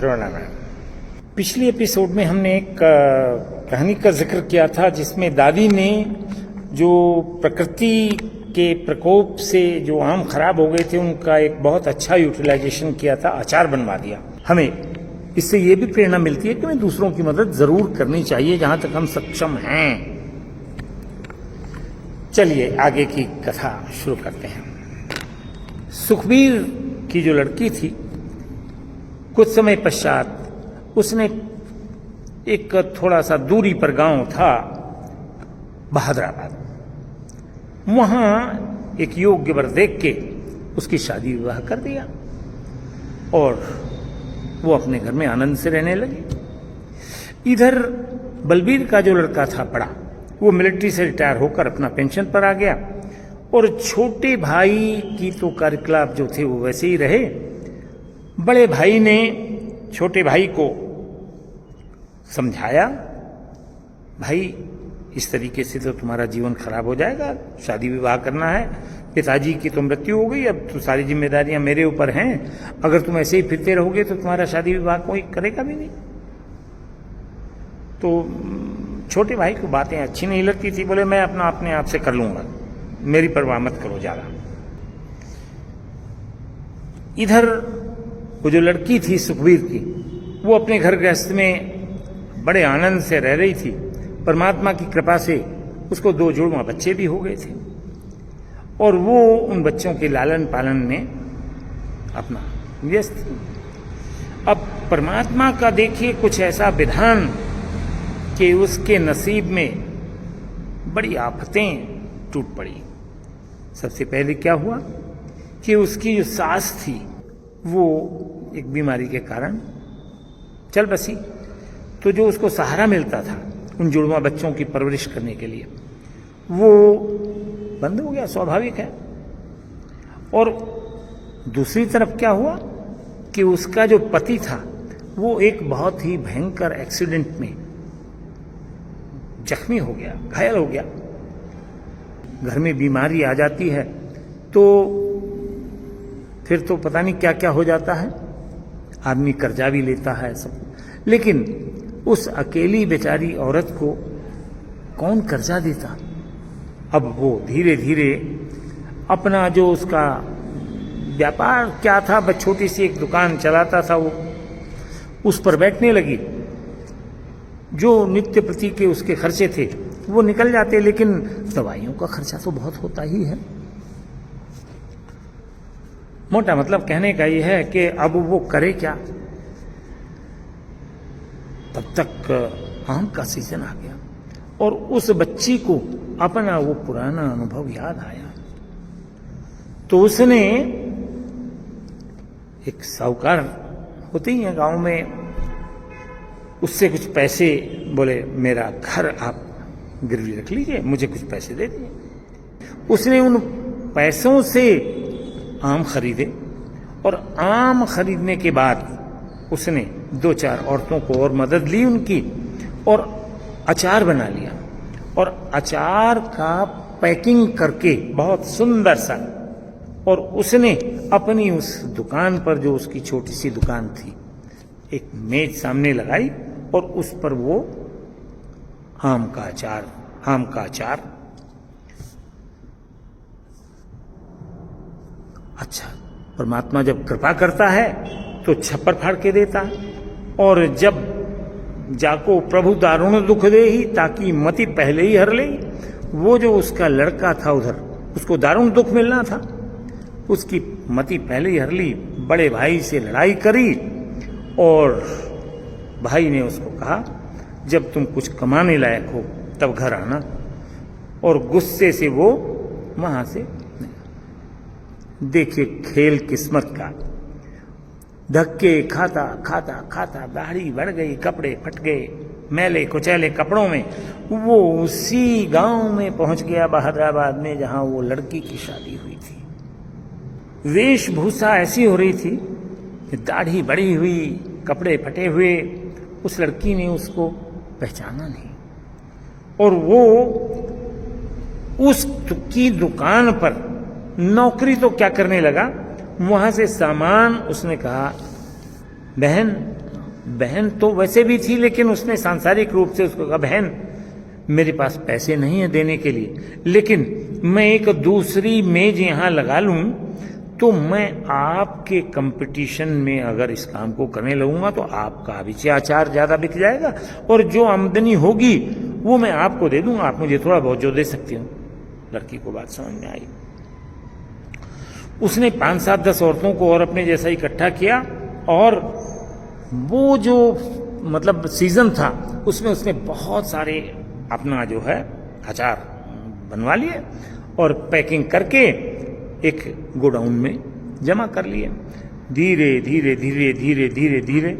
प्रणाम। पिछले एपिसोड में हमने एक कहानी का जिक्र किया था जिसमें दादी ने जो प्रकृति के प्रकोप से जो आम खराब हो गए थे उनका एक बहुत अच्छा यूटिलाइजेशन किया था, अचार बनवा दिया। हमें इससे ये भी प्रेरणा मिलती है कि हमें दूसरों की मदद जरूर करनी चाहिए जहां तक हम सक्षम हैं। चलिए आगे की कथा शुरू करते हैं। सुखबीर की जो लड़की थी, कुछ समय पश्चात उसने एक थोड़ा सा दूरी पर गांव था बहादुराबाद, वहां एक योग्य वर देख के उसकी शादी विवाह कर दिया और वो अपने घर में आनंद से रहने लगे। इधर बलबीर का जो लड़का था बड़ा, वो मिलिट्री से रिटायर होकर अपना पेंशन पर आ गया और छोटे भाई की तो कार्यकलाप जो थे वो वैसे ही रहे। बड़े भाई ने छोटे भाई को समझाया, भाई इस तरीके से तो तुम्हारा जीवन खराब हो जाएगा, शादी विवाह करना है, पिताजी की तो मृत्यु हो गई, अब तो सारी जिम्मेदारियां मेरे ऊपर हैं, अगर तुम ऐसे ही फिरते रहोगे तो तुम्हारा शादी विवाह कोई करेगा भी नहीं। तो छोटे भाई को बातें अच्छी नहीं लगती थी, बोले मैं अपने आप से कर लूंगा, मेरी परवाह मत करो ज्यादा। इधर वो जो लड़की थी सुखबीर की, वो अपने घर गृहस्थ में बड़े आनंद से रह रही थी। परमात्मा की कृपा से उसको 2 जुड़वा बच्चे भी हो गए थे और वो उन बच्चों के लालन पालन में अपना व्यस्त थी। अब परमात्मा का देखिए कुछ ऐसा विधान कि उसके नसीब में बड़ी आफतें टूट पड़ी। सबसे पहले क्या हुआ कि उसकी जो सास थी वो एक बीमारी के कारण चल बसी, तो जो उसको सहारा मिलता था उन जुड़वा बच्चों की परवरिश करने के लिए वो बंद हो गया, स्वाभाविक है। और दूसरी तरफ क्या हुआ कि उसका जो पति था वो एक बहुत ही भयंकर एक्सीडेंट में जख्मी हो गया, घायल हो गया। घर में बीमारी आ जाती है तो फिर तो पता नहीं क्या क्या हो जाता है, आदमी कर्जा भी लेता है सब, लेकिन उस अकेली बेचारी औरत को कौन कर्जा देता। अब वो धीरे धीरे अपना जो उसका व्यापार क्या था, बस छोटी सी एक दुकान चलाता था, वो उस पर बैठने लगी। जो नित्य प्रति के उसके खर्चे थे वो निकल जाते, लेकिन दवाइयों का खर्चा तो बहुत होता ही है। मोटा मतलब कहने का यह है कि अब वो करे क्या। तब तक आम का सीजन आ गया और उस बच्ची को अपना वो पुराना अनुभव याद आया। तो उसने एक साहूकार होते ही है गांव में, उससे कुछ पैसे, बोले मेरा घर आप गिरवी रख लीजिए, मुझे कुछ पैसे दे दीजिए। उसने उन पैसों से आम खरीदे और आम खरीदने के बाद उसने 2-4 औरतों को और मदद ली उनकी और अचार बना लिया और अचार का पैकिंग करके बहुत सुंदर सा, और उसने अपनी उस दुकान पर, जो उसकी छोटी सी दुकान थी, एक मेज सामने लगाई और उस पर वो आम का अचार। अच्छा, परमात्मा जब कृपा करता है तो छप्पर फाड़ के देता, और जब जाको प्रभु दारुण दुख दे ही ताकि मति पहले ही हर ले। वो जो उसका लड़का था उधर, उसको दारुण दुख मिलना था, उसकी मति पहले ही हर ली। बड़े भाई से लड़ाई करी और भाई ने उसको कहा जब तुम कुछ कमाने लायक हो तब घर आना, और गुस्से से वो वहां से देखिए खेल किस्मत का। धक्के खाता खाता खाता दाढ़ी बढ़ गई, कपड़े फट गए, मैले कुचैले कपड़ों में वो उसी गांव में पहुंच गया बहादुराबाद में जहां वो लड़की की शादी हुई थी। वेशभूषा ऐसी हो रही थी कि दाढ़ी बढ़ी हुई, कपड़े फटे हुए, उस लड़की ने उसको पहचाना नहीं। और वो उसकी दुकान पर नौकरी तो क्या करने लगा, वहां से सामान उसने कहा, बहन बहन तो वैसे भी थी, लेकिन उसने सांसारिक रूप से उसको कहा, बहन मेरे पास पैसे नहीं है देने के लिए, लेकिन मैं एक दूसरी मेज यहाँ लगा लूँ तो मैं आपके कंपटीशन में अगर इस काम को करने लगूंगा तो आपका भी अचार ज़्यादा बिक जाएगा और जो आमदनी होगी वो मैं आपको दे दूंगा, आप मुझे थोड़ा बहुत जो दे सकती हूँ। लड़की को बात समझ में आई। उसने 5, 7, 10 औरतों को और अपने जैसा इकट्ठा किया और वो जो मतलब सीजन था उसमें उसने बहुत सारे अपना जो है अचार बनवा लिए और पैकिंग करके एक गोडाउन में जमा कर लिए। धीरे धीरे धीरे धीरे धीरे धीरे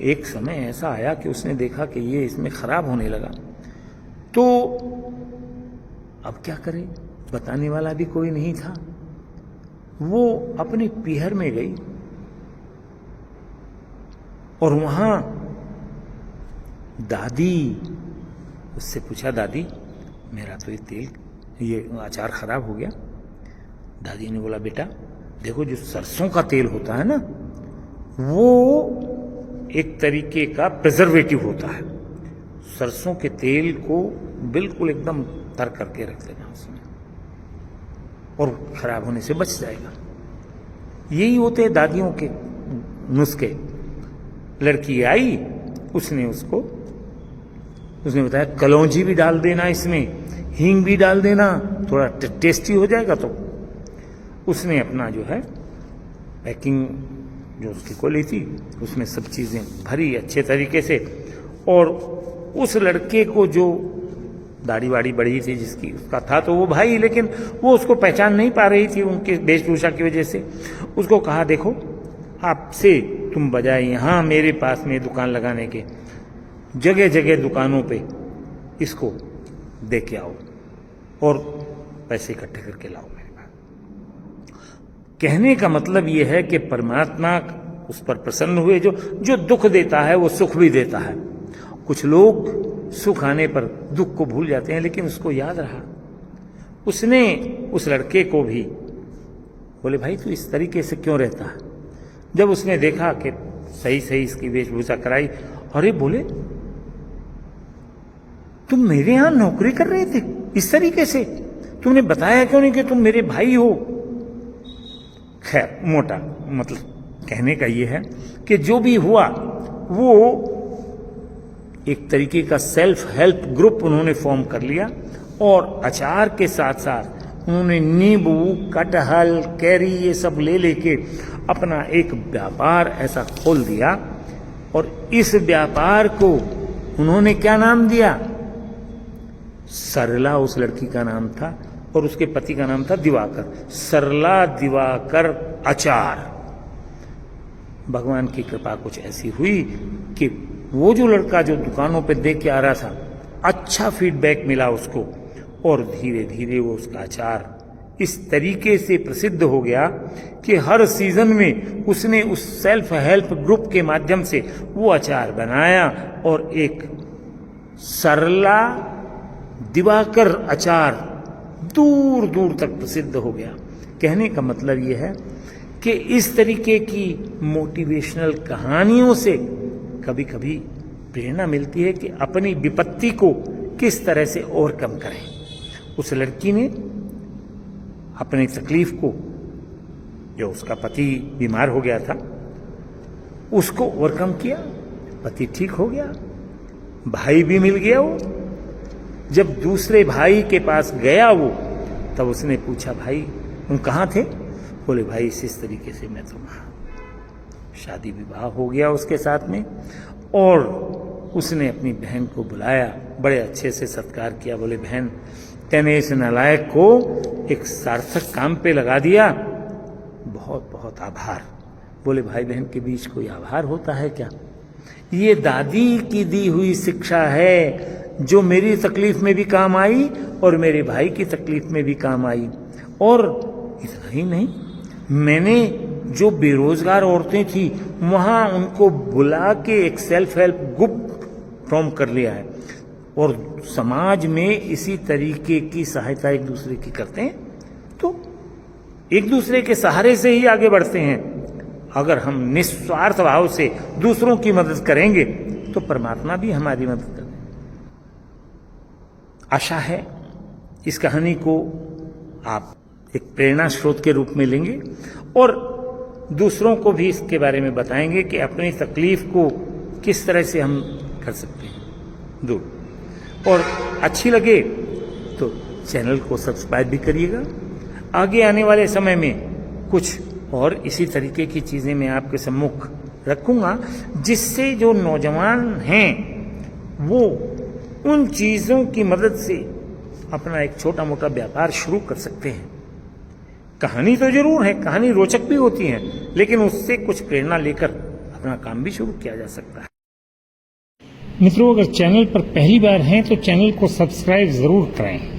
एक समय ऐसा आया कि उसने देखा कि ये इसमें खराब होने लगा, तो अब क्या करे, बताने वाला भी कोई नहीं था। वो अपनी पीहर में गई और वहां दादी उससे पूछा, दादी मेरा तो ये अचार खराब हो गया। दादी ने बोला, बेटा देखो जो सरसों का तेल होता है ना वो एक तरीके का प्रिजर्वेटिव होता है। सरसों के तेल को बिल्कुल एकदम तर करके रख लेना उसमें और खराब होने से बच जाएगा। यही होते हैं दादियों के नुस्खे। लड़की आई, उसने बताया कलौंजी भी डाल देना, इसमें हींग भी डाल देना, थोड़ा टेस्टी हो जाएगा। तो उसने अपना जो है पैकिंग जो उसकी खोली थी उसमें सब चीज़ें भरी अच्छे तरीके से, और उस लड़के को जो दाढ़ी वाड़ी बढ़ी थी जिसकी उसका था तो वो भाई, लेकिन वो उसको पहचान नहीं पा रही थी उनके वेशभूषा की वजह से। उसको कहा, देखो आपसे तुम बजाय यहाँ मेरे पास में दुकान लगाने के जगह जगह दुकानों पे इसको दे के आओ और पैसे इकट्ठे करके लाओ मेरे पास। कहने का मतलब ये है कि परमात्मा उस पर प्रसन्न हुए। जो दुख देता है वो सुख भी देता है। कुछ लोग सुख आने पर दुख को भूल जाते हैं, लेकिन उसको याद रहा। उसने उस लड़के को भी बोले, भाई तू इस तरीके से क्यों रहता है? जब उसने देखा कि सही सही इसकी वेशभूषा कराई, अरे बोले तुम मेरे यहां नौकरी कर रहे थे इस तरीके से, तुमने बताया क्यों नहीं कि तुम मेरे भाई हो? खैर मोटा मतलब कहने का ये है कि जो भी हुआ वो एक तरीके का सेल्फ हेल्प ग्रुप उन्होंने फॉर्म कर लिया और अचार के साथ साथ उन्होंने नींबू, कटहल, कैरी ये सब ले लेके अपना एक व्यापार ऐसा खोल दिया। और इस व्यापार को उन्होंने क्या नाम दिया? सरला उस लड़की का नाम था और उसके पति का नाम था दिवाकर। सरला दिवाकर अचार। भगवान की कृपा कुछ ऐसी हुई कि वो जो लड़का जो दुकानों पे देख के आ रहा था, अच्छा फीडबैक मिला उसको और धीरे धीरे वो उसका अचार इस तरीके से प्रसिद्ध हो गया कि हर सीजन में उसने उस सेल्फ हेल्प ग्रुप के माध्यम से वो अचार बनाया और एक सरला दिवाकर अचार दूर दूर तक प्रसिद्ध हो गया। कहने का मतलब ये है कि इस तरीके की मोटिवेशनल कहानियों से कभी कभी प्रेरणा मिलती है कि अपनी विपत्ति को किस तरह से ओवरकम करें। उस लड़की ने अपनी तकलीफ को, जो उसका पति बीमार हो गया था, उसको ओवरकम किया। पति ठीक हो गया, भाई भी मिल गया। वो जब दूसरे भाई के पास गया वो, तब उसने पूछा, भाई तुम कहाँ थे? बोले, भाई इस तरीके से मैं तो वहाँ। शादी विवाह हो गया उसके साथ में और उसने अपनी बहन को बुलाया, बड़े अच्छे से सत्कार किया। बोले, बहन तैने इस नालायक को एक सार्थक काम पे लगा दिया, बहुत बहुत आभार। बोले, भाई बहन के बीच कोई आभार होता है क्या? ये दादी की दी हुई शिक्षा है जो मेरी तकलीफ में भी काम आई और मेरे भाई की तकलीफ में भी काम आई। और इतना ही नहीं, मैंने जो बेरोजगार औरतें थी वहां उनको बुला के एक सेल्फ हेल्प ग्रुप फॉर्म कर लिया है और समाज में इसी तरीके की सहायता एक दूसरे की करते हैं, तो एक दूसरे के सहारे से ही आगे बढ़ते हैं। अगर हम निस्वार्थ भाव से दूसरों की मदद करेंगे तो परमात्मा भी हमारी मदद करेगा। आशा है इस कहानी को आप एक प्रेरणा स्रोत के रूप में लेंगे और दूसरों को भी इसके बारे में बताएंगे कि अपनी तकलीफ को किस तरह से हम कर सकते हैं दूर। और अच्छी लगे तो चैनल को सब्सक्राइब भी करिएगा। आगे आने वाले समय में कुछ और इसी तरीके की चीज़ें मैं आपके सम्मुख रखूंगा, जिससे जो नौजवान हैं वो उन चीज़ों की मदद से अपना एक छोटा मोटा व्यापार शुरू कर सकते हैं। कहानी तो जरूर है, कहानी रोचक भी होती है, लेकिन उससे कुछ प्रेरणा लेकर अपना काम भी शुरू किया जा सकता है। मित्रों, अगर चैनल पर पहली बार हैं तो चैनल को सब्सक्राइब जरूर करें।